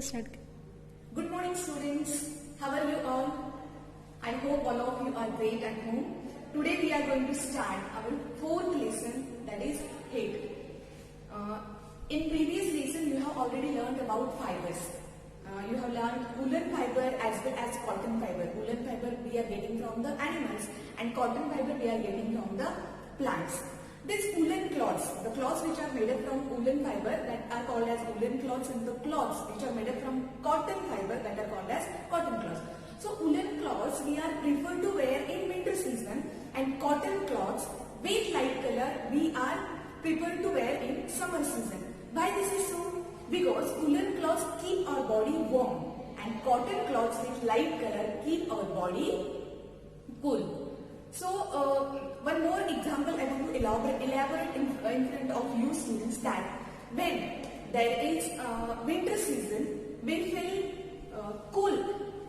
start. Good morning students. How are you all? I hope all of you are great at home. Today we are going to start our fourth lesson, that is height. In previous lesson you have already learned about fibers. You have learned woolen fiber as well as cotton fiber. Woolen fiber we are getting from the animals and cotton fiber we are getting from the plants. These woolen cloths, the cloths which are made up from woolen fiber that are called as woolen cloths, and the cloths which are made up from cotton fiber that are called as cotton cloths. So woolen cloths we are preferred to wear in winter season, and cotton cloths with light color we are preferred to wear in summer season. Why this is so? Because woolen cloths keep our body warm and cotton cloths with light color keep our body cool. So one more example I want to elaborate in front of you students, that when there is winter season we feel cool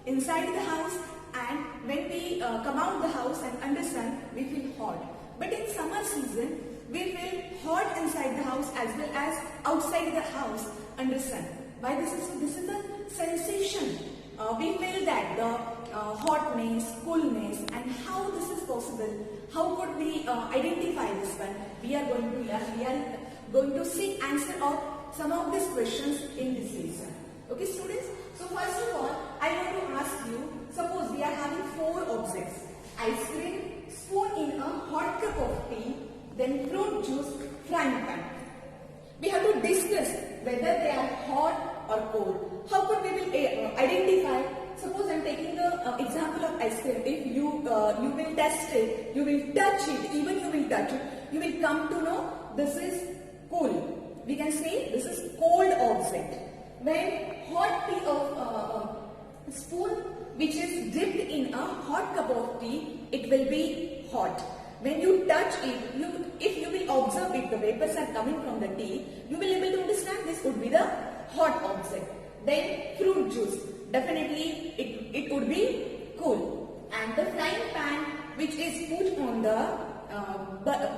inside the house, and when we come out the house and under sun we feel hot. But in summer season we feel hot inside the house as well as outside the house under sun. Why this is so? This is the sensation. We feel that the hotness, coolness, and how this is possible. How could we identify this one? We are going to learn. We are going to see answer of some of these questions in this lesson. Okay, students. So first of all, I want to ask you. Suppose we are having four objects: ice cream, spoon in a hot cup of tea, then fruit juice, frying pan. We have to discuss whether they are hot or cold. How could we will identify? Suppose I am taking the example of ice cream. If you will test it, you will touch it, even you will touch it, you will come to know this is cold. We can say this is cold object. When hot tea of spoon which is dipped in a hot cup of tea, it will be hot. When you touch it, if you will observe it, the vapors are coming from the tea, you will be able to understand this would be the hot object. Then fruit juice, definitely it would be cool. And the frying pan which is put on the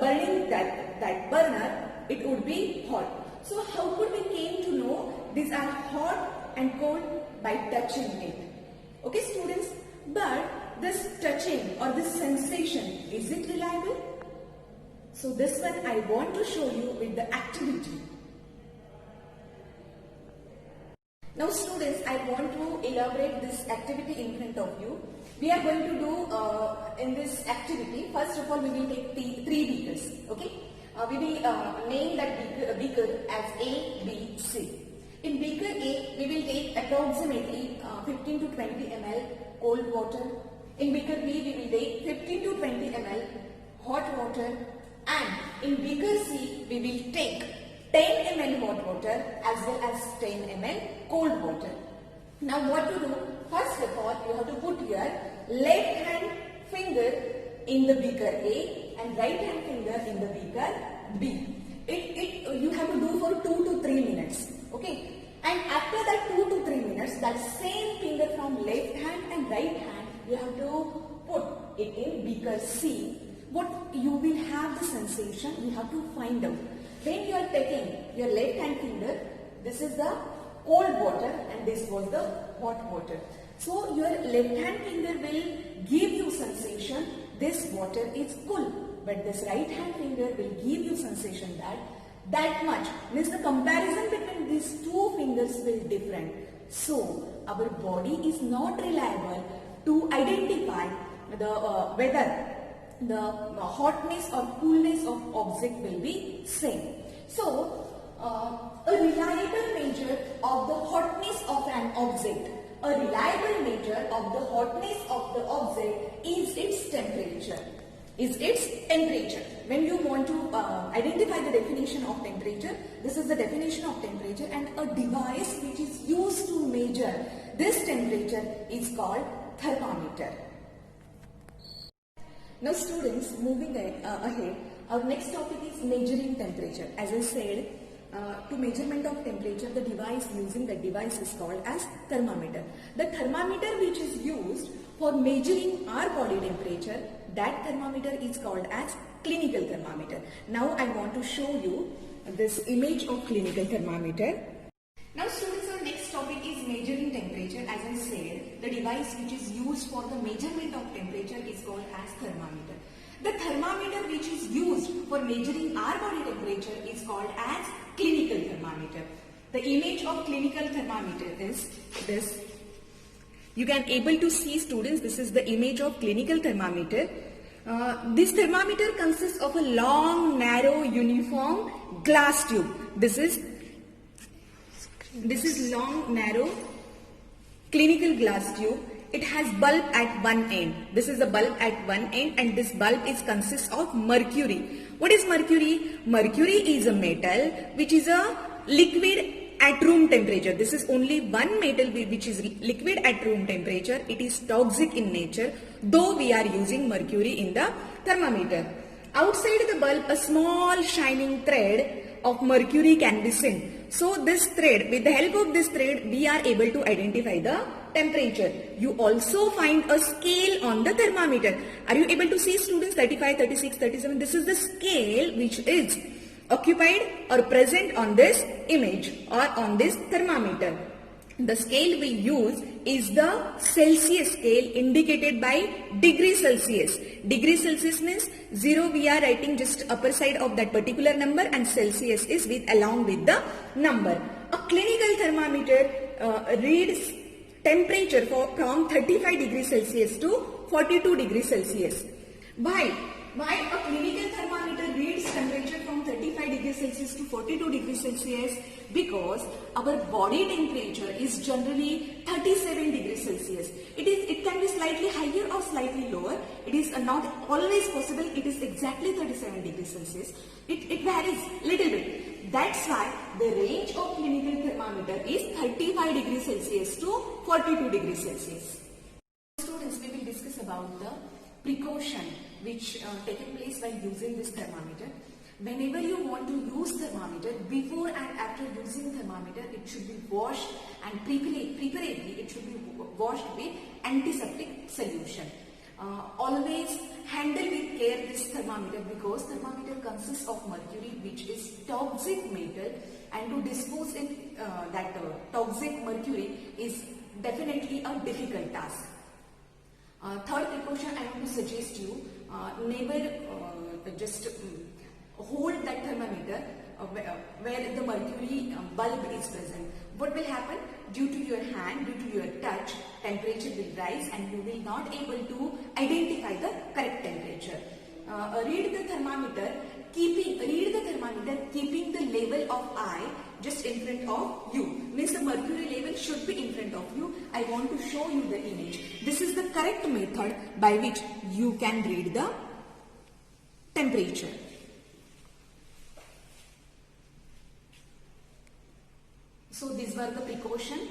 burning that burner, it would be hot. So how could we came to know these are hot and cold? By touching it. Okay students, but this touching or this sensation, is it reliable? So this one I want to show you with the activity. Now students, I want to elaborate this activity in front of you. We are going to do in this activity, first of all we will take three beakers. Okay, we will name that beaker as A, B, C. In beaker A, we will take approximately 15 to 20 ml cold water. In beaker B, we will take 15 to 20 ml hot water, and in beaker C, we will take 10 ml hot water as well as 10 ml cold water. Now what to do? First of all, you have to put your left hand finger in the beaker A and right hand finger in the beaker B. You have to do for 2 to 3 minutes. Okay? And after that 2 to 3 minutes, that same finger from left hand and right hand, you have to put it in beaker C. What you will have the sensation, you have to find out. When you are taking your left hand finger, this is the cold water and this was the hot water. So your left hand finger will give you sensation this water is cool, but this right hand finger will give you sensation that much. Means the comparison between these two fingers will different. So our body is not reliable to identify whether the hotness or coolness of object will be same. So a reliable measure of the hotness of an object, a reliable measure of the hotness of the object is its temperature. When you want to identify the definition of temperature, this is the definition of temperature, and a device which is used to measure this temperature is called thermometer. Now students, moving ahead, our next topic is measuring temperature. As I said, to measurement of temperature, the device is called as thermometer. The thermometer which is used for measuring our body temperature, that thermometer is called as clinical thermometer. Now I want to show you this image of clinical thermometer. Now students, our next topic is measuring temperature, as I said, the device which is used for the measurement of temperature is called as thermometer. The thermometer which is used for measuring our body temperature is called as clinical thermometer. The image of clinical thermometer is this. You can able to see, students, this is the image of clinical thermometer. This thermometer consists of a long, narrow, uniform glass tube. This is long, narrow, clinical glass tube. It has bulb at one end. This is the bulb at one end, and this bulb consists of mercury. What is mercury? Mercury is a metal which is a liquid at room temperature. This is only one metal which is liquid at room temperature. It is toxic in nature, though we are using mercury in the thermometer. Outside the bulb, a small shining thread of mercury can be seen. So this thread, with the help of this thread, we are able to identify the temperature. You also find a scale on the thermometer. Are you able to see, students? 35, 36, 37. This is the scale which is occupied or present on this image or on this thermometer. The scale we use is the Celsius scale, indicated by degree Celsius. Degree Celsius means 0, we are writing just upper side of that particular number, and Celsius is along with the number. A clinical thermometer reads temperature from 35 degrees Celsius to 42 degrees Celsius. Why a clinical thermometer reads temperature from 35 degrees Celsius to 42 degrees Celsius? Because our body temperature is generally 37 degrees Celsius. It can be slightly higher or slightly lower. It is not always possible. It is exactly 37 degrees Celsius. It varies little bit. That's why the range of clinical thermometer is 35 degrees Celsius to 42 degrees Celsius. Students, we will discuss about the precaution which taken place while using this thermometer. Whenever you want to use thermometer, before and after using thermometer, it should be washed, and preferably it should be washed with antiseptic solution. Always handle with care this thermometer, because thermometer consists of mercury, which is toxic metal, and to dispose in that toxic mercury is definitely a difficult task. Third precaution I want to suggest you, never just hold that thermometer where the mercury bulb is present. What will happen? Due to your hand, due to your touch, temperature will rise and you will not able to identify the correct temperature. Read the thermometer keeping the level of eye just in front of you. Means the mercury level should be in front of you. I want to show you the image. This is the correct method by which you can read the temperature. So these were the precautions